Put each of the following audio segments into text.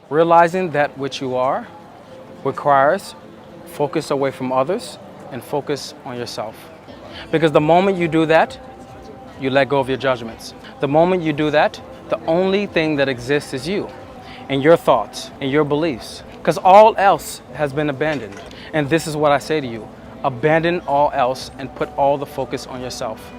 Realizing that which you are requires focus away from others and focus on yourself. Because the moment you do that, you let go of your judgments. The moment you do that, the only thing that exists is you and your thoughts and your beliefs. Because all else has been abandoned. And this is what I say to you: abandon all else and put all the focus on yourself.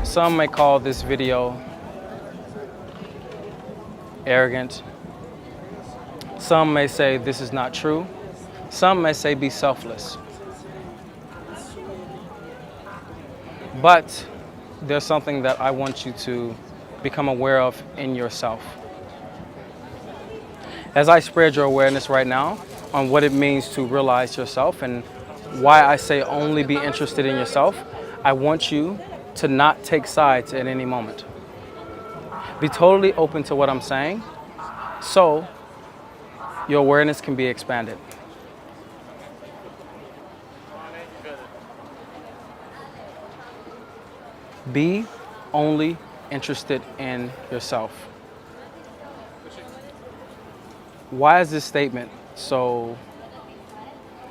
Some may call this video arrogant. Some may say this is not true. Some may say be selfless. But there's something that I want you to become aware of in yourself. As I spread your awareness right now on what it means to realize yourself and why I say only be interested in yourself, I want you to not take sides at any moment. Be totally open to what I'm saying so your awareness can be expanded. Be only interested in yourself. Why is this statement so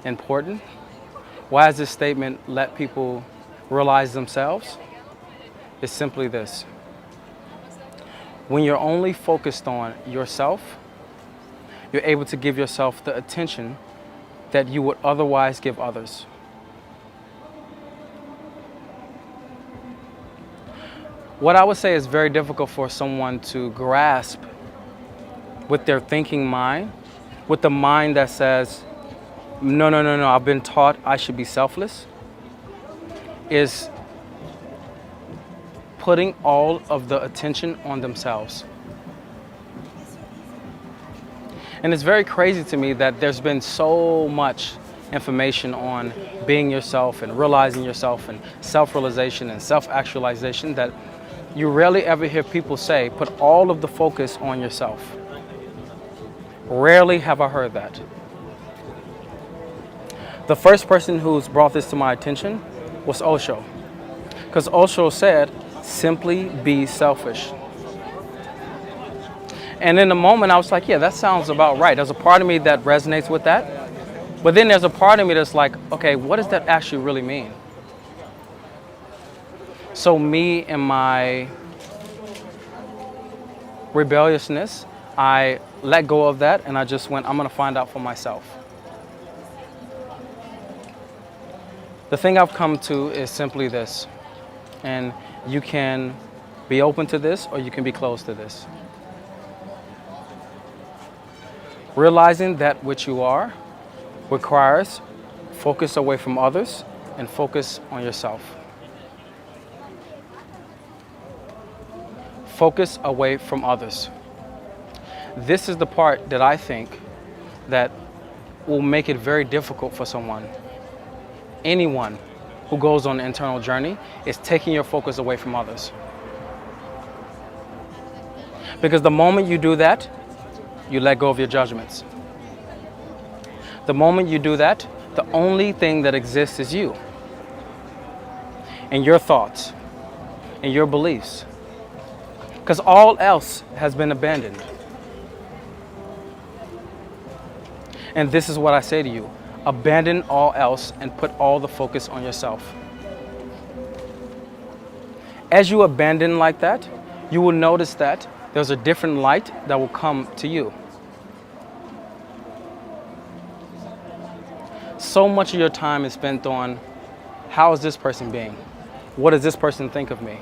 important? Why does this statement let people realize themselves? It's simply this: when you're only focused on yourself, you're able to give yourself the attention that you would otherwise give others. What I would say is very difficult for someone to grasp with their thinking mind, with the mind that says, no, I've been taught I should be selfless, is putting all of the attention on themselves. And it's very crazy to me that there's been so much information on being yourself and realizing yourself and self-realization and self-actualization that you rarely ever hear people say, put all of the focus on yourself. Rarely have I heard that. The first person who's brought this to my attention was Osho. Because Osho said, simply be selfish. And in the moment I was like, yeah, that sounds about right. There's a part of me that resonates with that. But then there's a part of me that's like, okay, what does that actually really mean? So me and my rebelliousness, I let go of that and I just went, I'm gonna find out for myself. The thing I've come to is simply this, and you can be open to this or you can be closed to this. Realizing that which you are requires focus away from others and focus on yourself. Focus away from others. This is the part that I think that will make it very difficult for someone. Anyone who goes on an internal journey is taking your focus away from others. Because the moment you do that, you let go of your judgments. The moment you do that, the only thing that exists is you and your thoughts and your beliefs. Because all else has been abandoned. And this is what I say to you: abandon all else and put all the focus on yourself. As you abandon like that, you will notice that there's a different light that will come to you. So much of your time is spent on, how is this person being? What does this person think of me?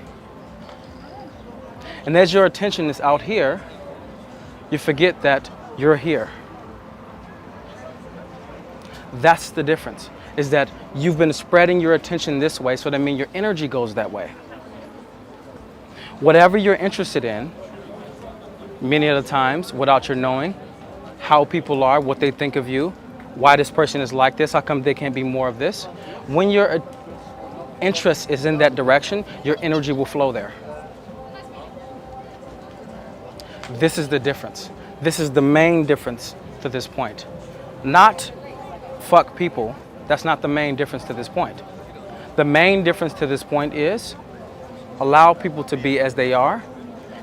And as your attention is out here, you forget that you're here. That's the difference, is that you've been spreading your attention this way, so that means your energy goes that way. Whatever you're interested in, many of the times, without your knowing, how people are, what they think of you, why this person is like this, how come they can't be more of this. When your interest is in that direction, your energy will flow there. This is the difference. This is the main difference to this point. Not fuck people. That's not the main difference to this point. The main difference to this point is allow people to be as they are.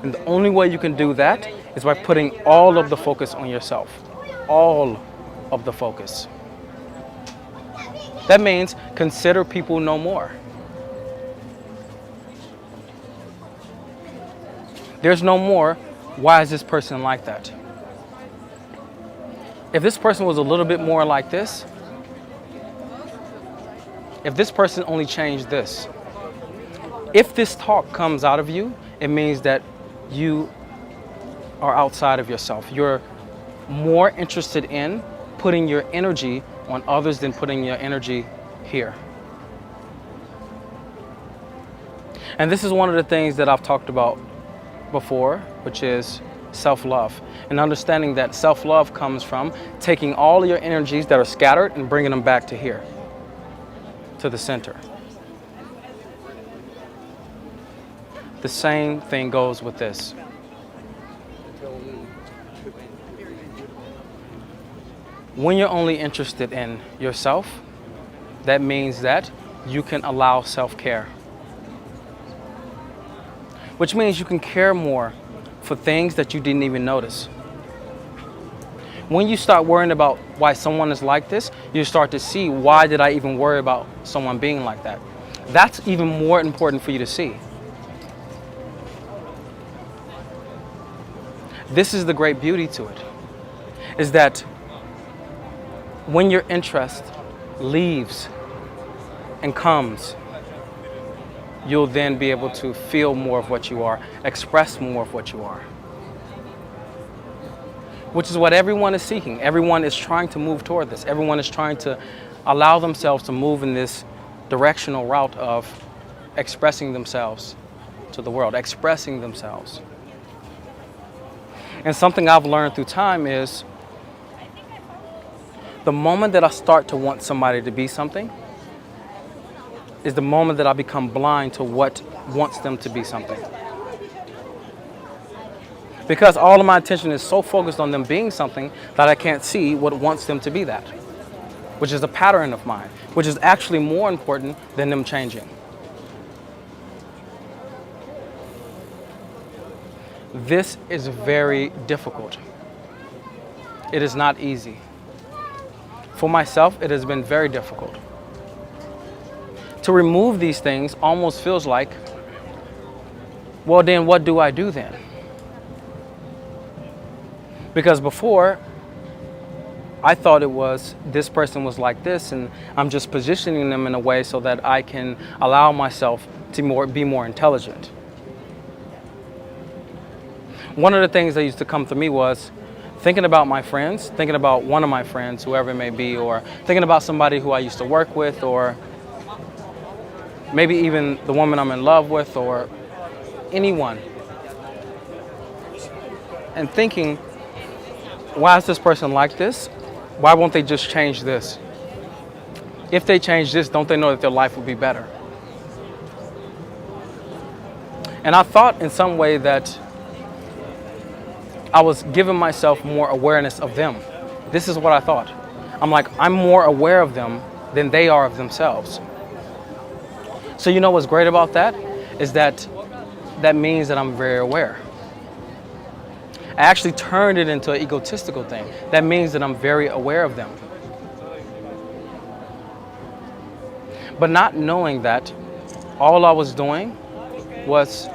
And the only way you can do that is by putting all of the focus on yourself. All of the focus. That means consider people no more. There's no more, why is this person like that? If this person was a little bit more like this, if this person only changed this, if this talk comes out of you, it means that you are outside of yourself. You're more interested in putting your energy on others than putting your energy here. And this is one of the things that I've talked about before, which is self-love. And understanding that self-love comes from taking all your energies that are scattered and bringing them back to here, to the center. The same thing goes with this. When you're only interested in yourself, that means that you can allow self-care. Which means you can care more for things that you didn't even notice. When you start worrying about why someone is like this, you start to see, why did I even worry about someone being like that? That's even more important for you to see. This is the great beauty to it, is that when your interest leaves and comes, you'll then be able to feel more of what you are, express more of what you are. Which is what everyone is seeking. Everyone is trying to move toward this. Everyone is trying to allow themselves to move in this directional route of expressing themselves to the world, expressing themselves. And something I've learned through time is the moment that I start to want somebody to be something is the moment that I become blind to what wants them to be something. Because all of my attention is so focused on them being something that I can't see what wants them to be that, which is a pattern of mine, which is actually more important than them changing. This is very difficult. It is not easy. For myself, it has been very difficult. To remove these things almost feels like, well, then what do I do then? Because before, I thought it was this person was like this, and I'm just positioning them in a way so that I can allow myself to be more intelligent. One of the things that used to come to me was thinking about my friends, thinking about one of my friends, whoever it may be, or thinking about somebody who I used to work with, or maybe even the woman I'm in love with, or anyone. And thinking, why is this person like this? Why won't they just change this? If they change this, don't they know that their life will be better? And I thought in some way that I was giving myself more awareness of them. This is what I thought. I'm like, I'm more aware of them than they are of themselves. So you know what's great about that? Is that means that I'm very aware. I actually turned it into an egotistical thing. That means that I'm very aware of them. But not knowing that, all I was doing was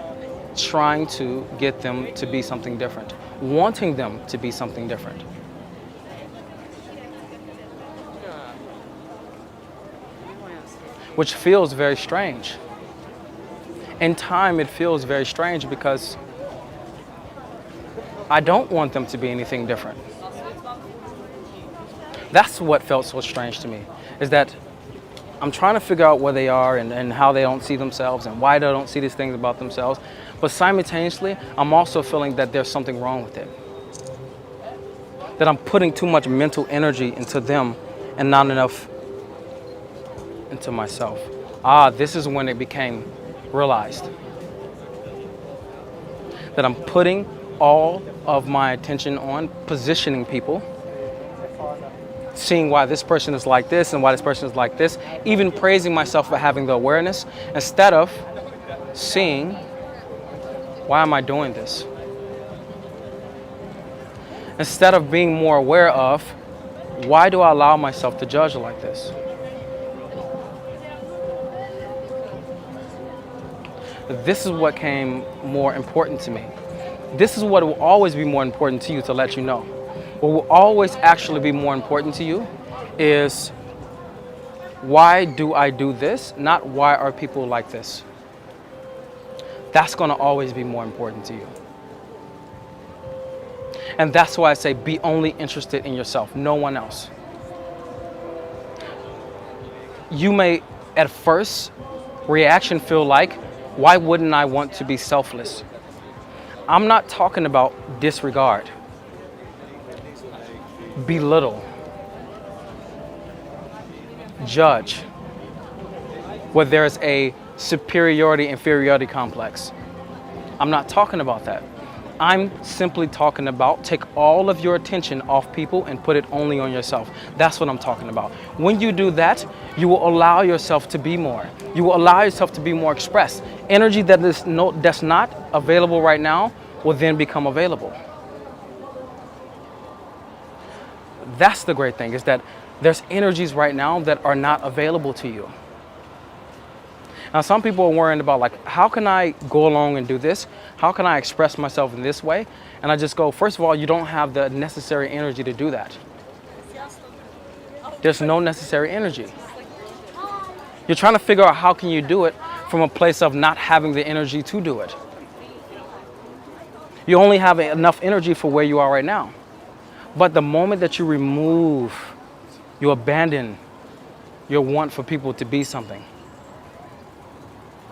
trying to get them to be something different, wanting them to be something different. Which feels very strange. In time, it feels very strange because I don't want them to be anything different. That's what felt so strange to me, is that I'm trying to figure out where they are and how they don't see themselves and why they don't see these things about themselves. But simultaneously, I'm also feeling that there's something wrong with it. That I'm putting too much mental energy into them and not enough into myself. This is when it became realized. That I'm putting all of my attention on positioning people, seeing why this person is like this and why this person is like this, even praising myself for having the awareness, instead of seeing, why am I doing this? Instead of being more aware of, why do I allow myself to judge like this? This is what came more important to me. This is what will always be more important to you, to let you know. What will always actually be more important to you is, why do I do this? Not why are people like this? That's going to always be more important to you. And that's why I say be only interested in yourself, no one else. You may at first reaction feel like, why wouldn't I want to be selfless? I'm not talking about disregard, belittle, judge, where there's a superiority-inferiority complex. I'm not talking about that. I'm simply talking about take all of your attention off people and put it only on yourself. That's what I'm talking about. When you do that, you will allow yourself to be more. You will allow yourself to be more expressed. Energy that's not available right now will then become available. That's the great thing, is that there's energies right now that are not available to you. Now, some people are worrying about, like, how can I go along and do this? How can I express myself in this way? And I just go, first of all, you don't have the necessary energy to do that. There's no necessary energy. You're trying to figure out how can you do it from a place of not having the energy to do it. You only have enough energy for where you are right now. But the moment that you you abandon your want for people to be something.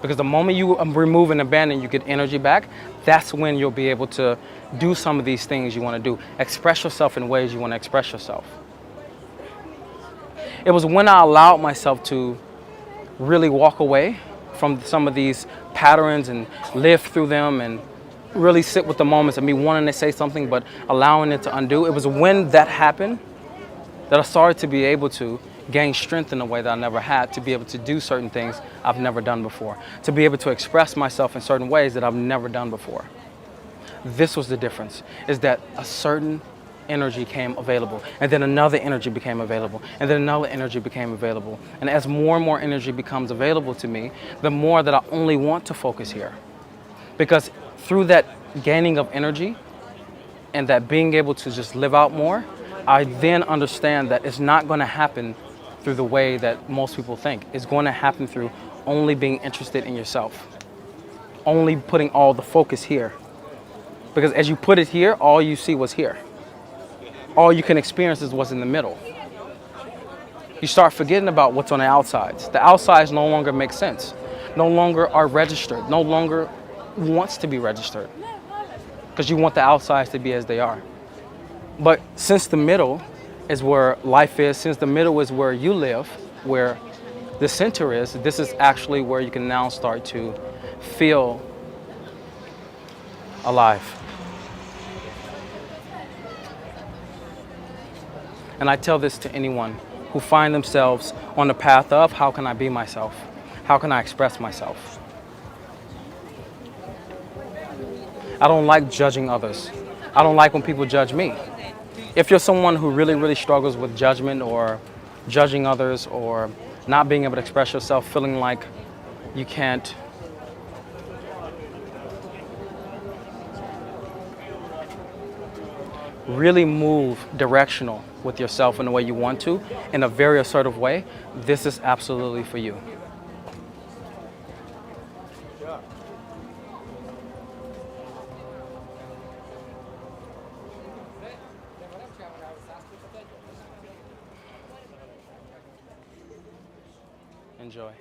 Because the moment you remove and abandon, you get energy back. That's when you'll be able to do some of these things you want to do. Express yourself in ways you want to express yourself. It was when I allowed myself to really walk away from some of these patterns and live through them and really sit with the moments of me wanting to say something but allowing it to undo. It was when that happened that I started to be able to gain strength in a way that I never had, to be able to do certain things I've never done before, to be able to express myself in certain ways that I've never done before. This was the difference, is that a certain energy came available, and then another energy became available, and then another energy became available. And as more and more energy becomes available to me, the more that I only want to focus here. Because through that gaining of energy and that being able to just live out more, I then understand that it's not going to happen through the way that most people think. It's going to happen through only being interested in yourself, only putting all the focus here. Because as you put it here, all you see was here. All you can experience is what's in the middle. You start forgetting about what's on the outsides. The outsides no longer make sense, no longer are registered, no longer wants to be registered, because you want the outsides to be as they are. But since the middle is where life is, since the middle is where you live, where the center is, this is actually where you can now start to feel alive. And I tell this to anyone who find themselves on the path of, how can I be myself? How can I express myself? I don't like judging others. I don't like when people judge me. If you're someone who really, really struggles with judgment or judging others or not being able to express yourself, feeling like you can't really move directional with yourself in the way you want to, in a very assertive way, this is absolutely for you. Enjoy.